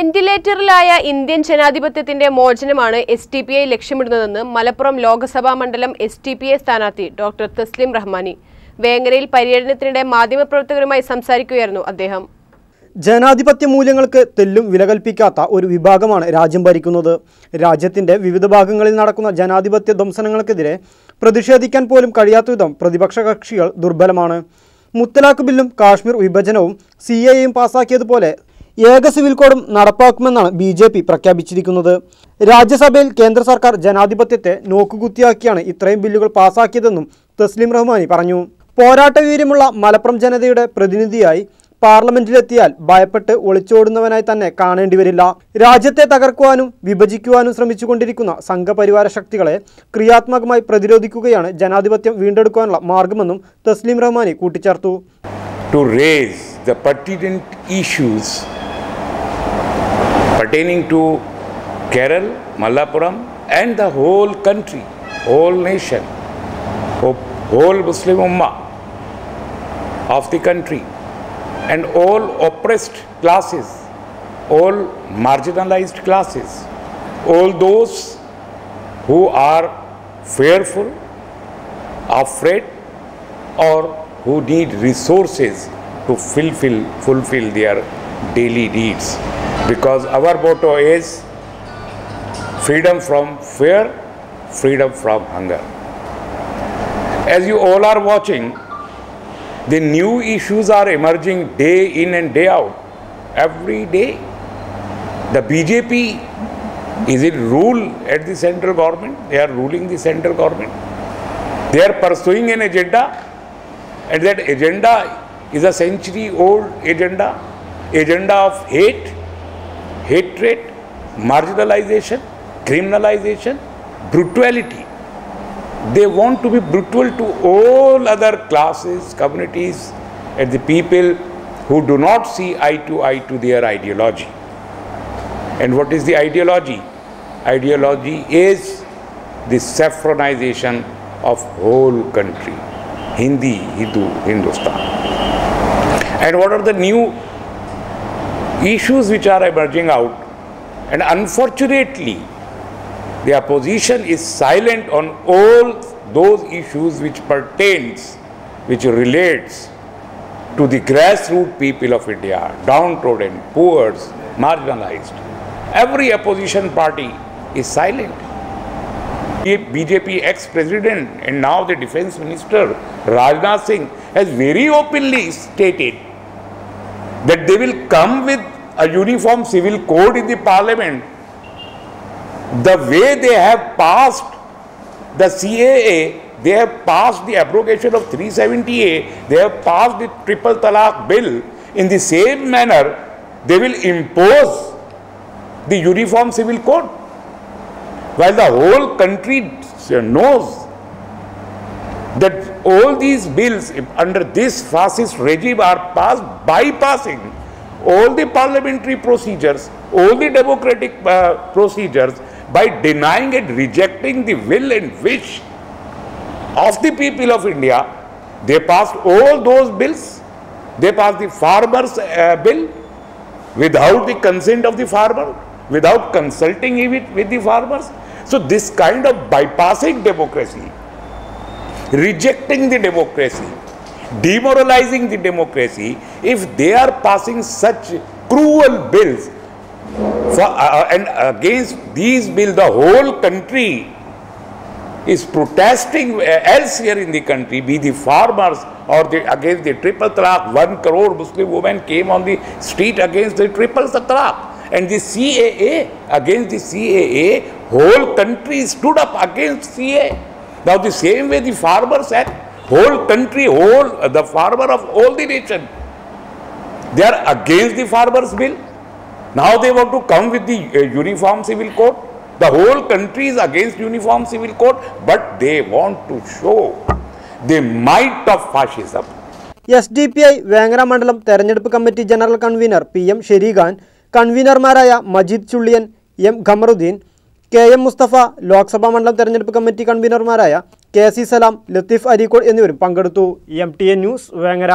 വെന്റിലേറ്ററിലായ Indian ജനാധിപത്യത്തിന്റെ മോചനമാണ് SDPI ലക്ഷ്യമിടുന്നതെന്ന് മലപ്പുറം ലോക്സഭാ മണ്ഡലം SDPI സ്ഥാനാർത്ഥി ഡോക്ടർ തസ്ലിം റഹ്മാനി വേങ്ങരയിൽ പര്യടനത്തിനിടെ മാധ്യമപ്രവർത്തകരുമായി സംസാരിക്കുകയായിരുന്നു അദ്ദേഹം. ജനാധിപത്യ മൂല്യങ്ങൾക്ക് തെല്ലും വിലകൽപ്പിക്കാത്ത ഒരു വിഭാഗമാണ് രാജ്യം ഭരിക്കുന്നത്. രാജ്യത്തിന്റെ വിവിധ ഭാഗങ്ങളിൽ നടക്കുന്ന ജനാധിപത്യ ധ്വംസനങ്ങൾക്കെതിരെ പ്രതിഷേധിക്കാൻ പോലും കഴിയാത്തവിധം പ്രതിപക്ഷ കക്ഷികൾ ദുർബലമാണ്. മുത്തലാഖ് ബില്ലും കാശ്മീർ വിഭജനവും CAAയും പാസാക്കിയതുപോലെ ഏക സിവിൽ കോഡും നടപ്പാക്കുമെന്നാണ് BJP പ്രഖ്യാപിച്ചിരിക്കുന്നത്. രാജ്യസഭയിൽ കേന്ദ്ര സർക്കാർ ജനാധിപത്യത്തെ നോക്കുകുത്തിയാക്കിയാണ് ഇത്രയും ബില്ലുകൾ പാസാക്കിയതെന്നും തസ്ലിം റഹ്മാനി പറഞ്ഞു. പോരാട്ടവീര്യമുള്ള മലപ്പുറം ജനതയുടെ പ്രതിനിധിയായി പാർലമെന്റിലെത്തിയാൽ ഭയപ്പെട്ട് ഒളിച്ചോടുന്നവനായി തന്നെ കാണേണ്ടി വരില്ല. രാജ്യത്തെ തകർക്കുവാനും വിഭജിക്കുവാനും ശ്രമിച്ചുകൊണ്ടിരിക്കുന്ന സംഘപരിവാര ശക്തികളെ ക്രിയാത്മകമായി പ്രതിരോധിക്കുകയാണ് ജനാധിപത്യം വീണ്ടെടുക്കാനുള്ള മാർഗമെന്നും തസ്ലിം റഹ്മാനി കൂട്ടിച്ചേർത്തു. To raise the pertinent issues pertaining to Kerala, Malappuram and the whole country, whole nation, whole Muslim Ummah of the country and all oppressed classes, all marginalized classes, all those who are fearful, afraid or who need resources to fulfill their daily needs. Because our motto is freedom from fear, freedom from hunger. As you all are watching, the new issues are emerging day in and day out, every day. The BJP is in rule at the central government. They are ruling the central government. They are pursuing an agenda, and that agenda is a century-old agenda of hate, hatred, marginalization, criminalization, brutality. They want to be brutal to all other classes, communities, and the people who do not see eye to their ideology. And what is the ideology? Ideology is the saffronization of whole country. Hindi, Hindu, Hindustan. And what are the new issues which are emerging out? And unfortunately, the opposition is silent on all those issues which relates to the grassroots people of India, downtrodden, poor, marginalized. Every opposition party is silent. BJP ex-president and now the defense minister Rajnath Singh has very openly stated that they will come with a uniform civil code in the parliament. The way they have passed the CAA, they have passed the abrogation of 370A, they have passed the triple talaq bill. In the same manner, they will impose the uniform civil code. While the whole country knows that all these bills under this fascist regime are passed bypassing all the parliamentary procedures, all the democratic procedures, by denying and rejecting the will and wish of the people of India. They passed all those bills. They passed the farmers bill without the consent of the farmer, without consulting with the farmers. So this kind of bypassing democracy, rejecting the democracy, demoralizing the democracy, if they are passing such cruel bills and against these bills the whole country is protesting elsewhere in the country, be the farmers or against the triple talaq. 1 crore Muslim women came on the street against the triple talaq. And the CAA, against the CAA, whole country stood up against CAA. Now the same way the Farmers Act, whole country, the farmer of all the nation, they are against the farmers bill. Now they want to come with the uniform civil code. The whole country is against uniform civil code, but they want to show the might of fascism. SDPI Vengara മണ്ഡലം തെരഞ്ഞെടുപ്പ് committee general convener PM Sherikhan, കൺവീനർമാരായ Majeed Chulliyan, M Khamaruddeen, KM Musthafa, Lok Sabha മണ്ഡലം തെരഞ്ഞെടുപ്പ് committee കൺവീനർമാരായ KC Salam, Latheef Areekode എന്നിവരും പങ്കെടുത്തു. MTN news Vengara.